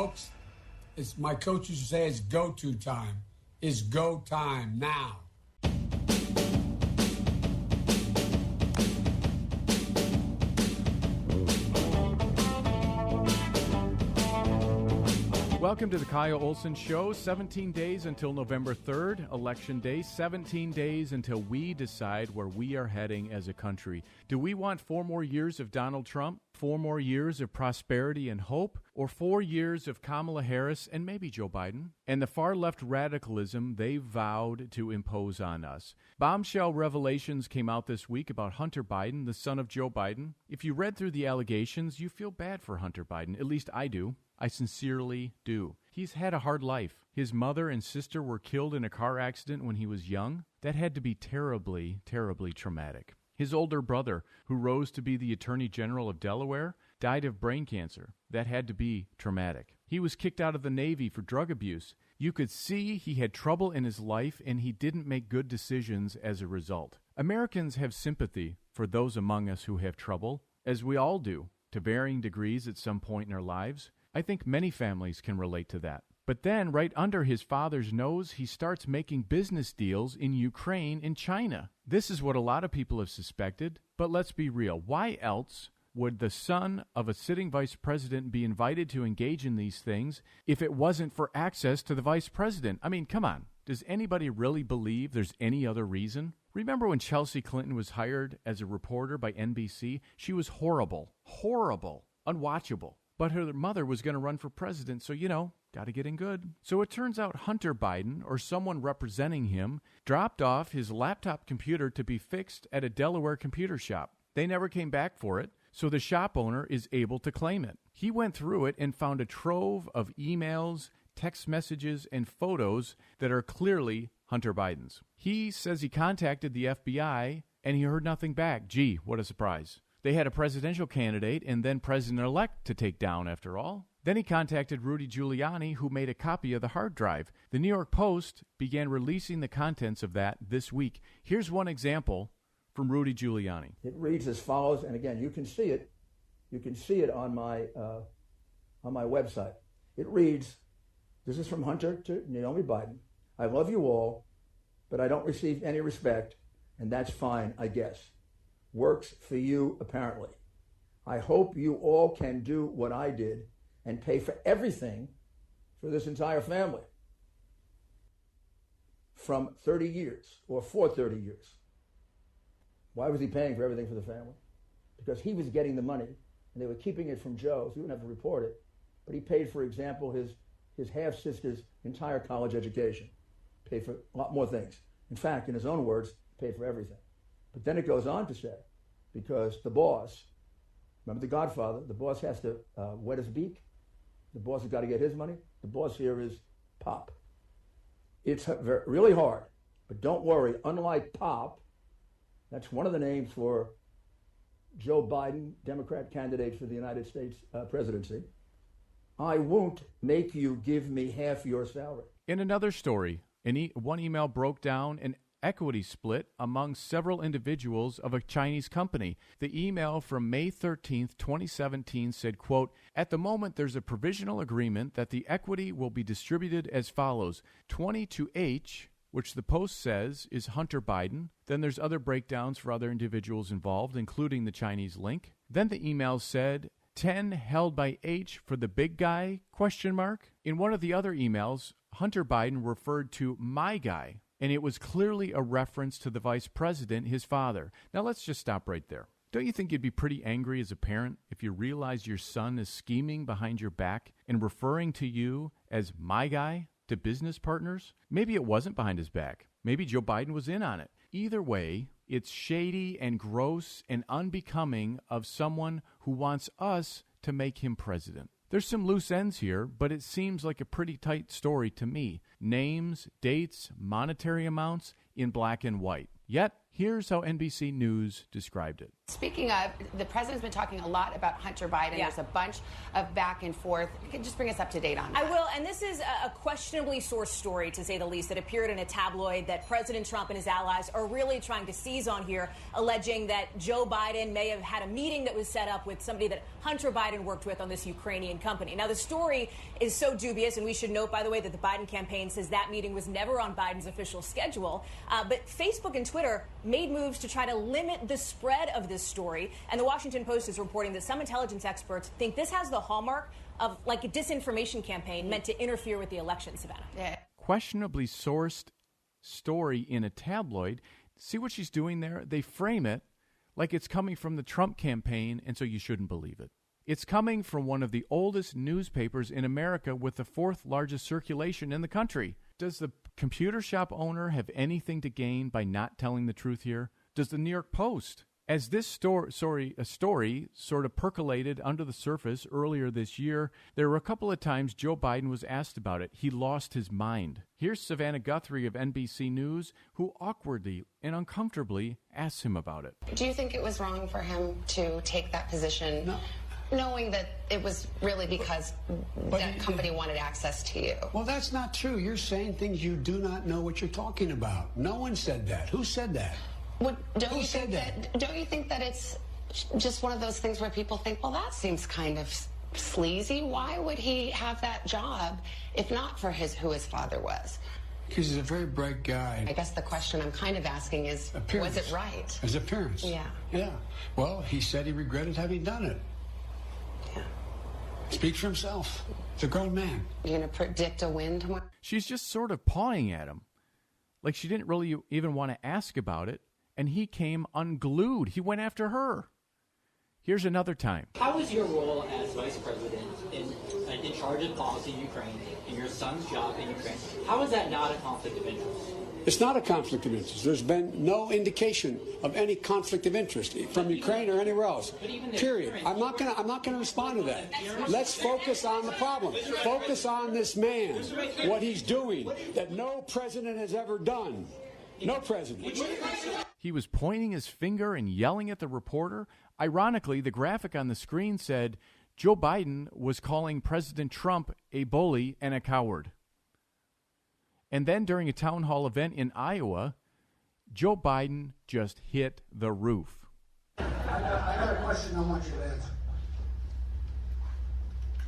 folks. It's my coach used to say it's go-to time. It's go time now. Welcome to the Kyle Olson Show. 17 days until November 3rd, Election Day. 17 days until we decide where we are heading as a country. Do we want 4 more years of Donald Trump, 4 more years of prosperity and hope, or 4 years of Kamala Harris and maybe Joe Biden? And the far-left radicalism they vowed to impose on us. Bombshell revelations came out this week about Hunter Biden, the son of Joe Biden. If you read through the allegations, you feel bad for Hunter Biden. At least I do. I sincerely do. He's had a hard life. His mother and sister were killed in a car accident when he was young. That had to be terribly, terribly traumatic. His older brother, who rose to be the Attorney General of Delaware, died of brain cancer. That had to be traumatic. He was kicked out of the Navy for drug abuse. You could see he had trouble in his life and he didn't make good decisions as a result. Americans have sympathy for those among us who have trouble, as we all do, to varying degrees at some point in our lives. I think many families can relate to that. But then, right under his father's nose, he starts making business deals in Ukraine and China. This is what a lot of people have suspected. But let's be real. Why else would the son of a sitting vice president be invited to engage in these things if it wasn't for access to the vice president? I mean, come on. Does anybody really believe there's any other reason? Remember when Chelsea Clinton was hired as a reporter by NBC? She was horrible, unwatchable. But her mother was going to run for president, so, got to get in good. So it turns out Hunter Biden, or someone representing him, dropped off his laptop computer to be fixed at a Delaware computer shop. They never came back for it, so the shop owner is able to claim it. He went through it and found a trove of emails, text messages, and photos that are clearly Hunter Biden's. He says he contacted the FBI, and he heard nothing back. Gee, what a surprise. They had a presidential candidate and then president-elect to take down, after all. Then he contacted Rudy Giuliani, who made a copy of the hard drive. The New York Post began releasing the contents of that this week. Here's one example from Rudy Giuliani. It reads as follows, and again, you can see it. You can see it on my website. It reads, this is from Hunter to Naomi Biden. I love you all, but I don't receive any respect, and that's fine, I guess. Works for you, apparently. I hope you all can do what I did and pay for everything for this entire family. From 30 years, or for 30 years. Why was he paying for everything for the family? Because he was getting the money, and they were keeping it from Joe, so he wouldn't have to report it. But he paid, for example, his half-sister's entire college education. Paid for a lot more things. In fact, in his own words, paid for everything. But then it goes on to say, because the boss, remember the Godfather, the boss has to wet his beak. The boss has got to get his money. The boss here is Pop. It's really hard, but don't worry. Unlike Pop, that's one of the names for Joe Biden, Democrat candidate for the United States presidency, I won't make you give me half your salary. In another story, one email broke down an equity split among several individuals of a Chinese company. The email from May 13th, 2017 said, quote, at the moment, there's a provisional agreement that the equity will be distributed as follows. 20 to H, which the Post says is Hunter Biden. Then there's other breakdowns for other individuals involved, including the Chinese link. Then the email said 10 held by H for the big guy, ? In one of the other emails, Hunter Biden referred to my guy, and it was clearly a reference to the vice president, his father. Now let's just stop right there. Don't you think you'd be pretty angry as a parent if you realize your son is scheming behind your back and referring to you as my guy to business partners? Maybe it wasn't behind his back. Maybe Joe Biden was in on it. Either way, it's shady and gross and unbecoming of someone who wants us to make him president. There's some loose ends here, but it seems like a pretty tight story to me. Names, dates, monetary amounts in black and white. Yet, here's how NBC News described it. Speaking of, the president's been talking a lot about Hunter Biden. Yeah. There's a bunch of back and forth. You can just bring us up to date on that. I will, and this is a questionably sourced story, to say the least, that appeared in a tabloid that President Trump and his allies are really trying to seize on here, alleging that Joe Biden may have had a meeting that was set up with somebody that Hunter Biden worked with on this Ukrainian company. Now, the story is so dubious, and we should note, by the way, that the Biden campaign says that meeting was never on Biden's official schedule. But Facebook and Twitter made moves to try to limit the spread of this story, and the Washington Post is reporting that some intelligence experts think this has the hallmark of like a disinformation campaign meant to interfere with the election, Savannah. Yeah. Questionably sourced story in a tabloid. See what she's doing there? They frame it like it's coming from the Trump campaign, and so you shouldn't believe it. It's coming from one of the oldest newspapers in America with the fourth largest circulation in the country. Does the computer shop owner have anything to gain by not telling the truth here? Does the New York Post? As this story sort of percolated under the surface earlier this year, there were a couple of times Joe Biden was asked about it. He lost his mind. Here's Savannah Guthrie of NBC News, who awkwardly and uncomfortably asked him about it. Do you think it was wrong for him to take that position? No. Knowing that it was really because that company wanted access to you? Well, that's not true. You're saying things you do not know what you're talking about. No one said that. Who said that? Don't Who you said think that? Don't you think that it's just one of those things where people think, well, that seems kind of sleazy. Why would he have that job if not for who his father was? Because he's a very bright guy. I guess the question I'm kind of asking is, Appearance. was it right? His appearance. Yeah. Yeah. Well, he said he regretted having done it. Yeah. Speaks for himself. He's a grown man. You gonna predict a win tomorrow? She's just sort of pawing at him, like she didn't really even want to ask about it, and he came unglued. He went after her. Here's another time. How is your role as vice president in charge of policy in Ukraine, in your son's job in Ukraine? How is that not a conflict of interest? It's not a conflict of interest. There's been no indication of any conflict of interest from Ukraine or anywhere else. Period. I'm not gonna respond to that. Let's focus on the problem. Focus on this man, what he's doing, that no president has ever done. No president. He was pointing his finger and yelling at the reporter. Ironically, the graphic on the screen said Joe Biden was calling President Trump a bully and a coward. And then during a town hall event in Iowa, Joe Biden just hit the roof. I got a question I want you to answer.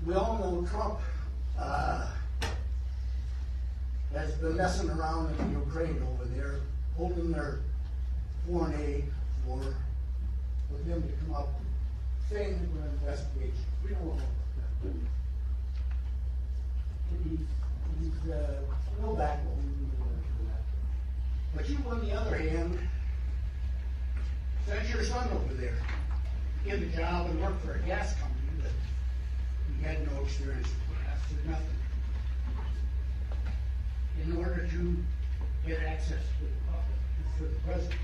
We all know Trump has been messing around in Ukraine over there, holding their foreign aid for them to come up saying that we're an investigation. We don't know what he's no backbone for that. But you, on the other hand, sent your son over there, get a job and work for a gas company that he had no experience with, after nothing, in order to get access to the public, for the president.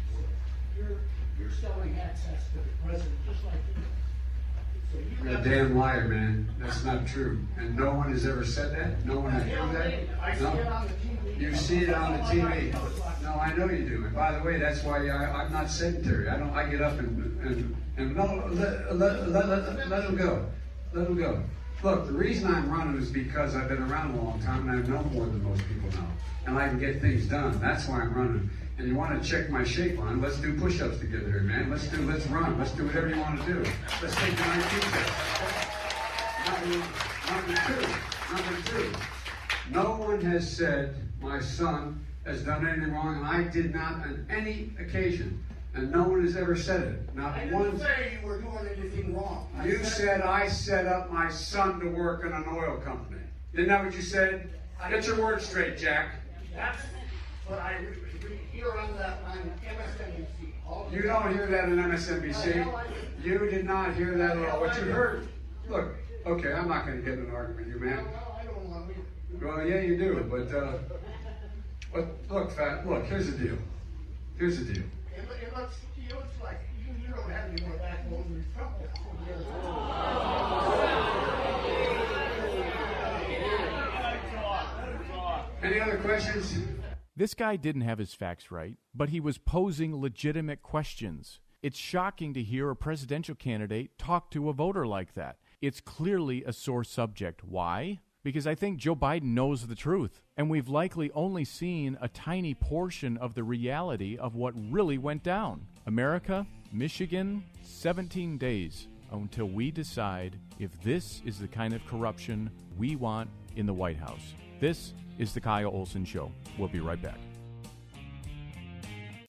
So you're selling access to the president just like you. So You're a damn liar, man. That's not true. And no one has ever said that? No one has proved that? I see it on the TV. You see it on the TV. No, I know you do. And by the way, that's why I'm not sedentary. I get up and no, let him go. Let him go. Look, the reason I'm running is because I've been around a long time and I know more than most people know. And I can get things done. That's why I'm running. And you want to check my shape line, let's do push-ups together here, man. Let's run. Let's do whatever you want to do. Let's take an IQ test. Number two. No one has said my son has done anything wrong, and I did not on any occasion. And no one has ever said it. Not I one. didn't say you were doing anything wrong. You said I set up my son to work in an oil company. Isn't that what you said? Get your words straight, Jack. That's what I hear on MSNBC. You don't hear that on MSNBC. You did not hear that at all. What you heard, look, okay, I'm not going to get in an argument with you, man. Well, I don't want to. Well, yeah, you do, but look, here's the deal. Here's the deal. It looks like you don't have any more backbone than Trump has. Any other questions? This guy didn't have his facts right, but he was posing legitimate questions. It's shocking to hear a presidential candidate talk to a voter like that. It's clearly a sore subject. Why? Because I think Joe Biden knows the truth, and we've likely only seen a tiny portion of the reality of what really went down. America, Michigan, 17 days until we decide if this is the kind of corruption we want in the White House. This is the Kyle Olson Show. We'll be right back.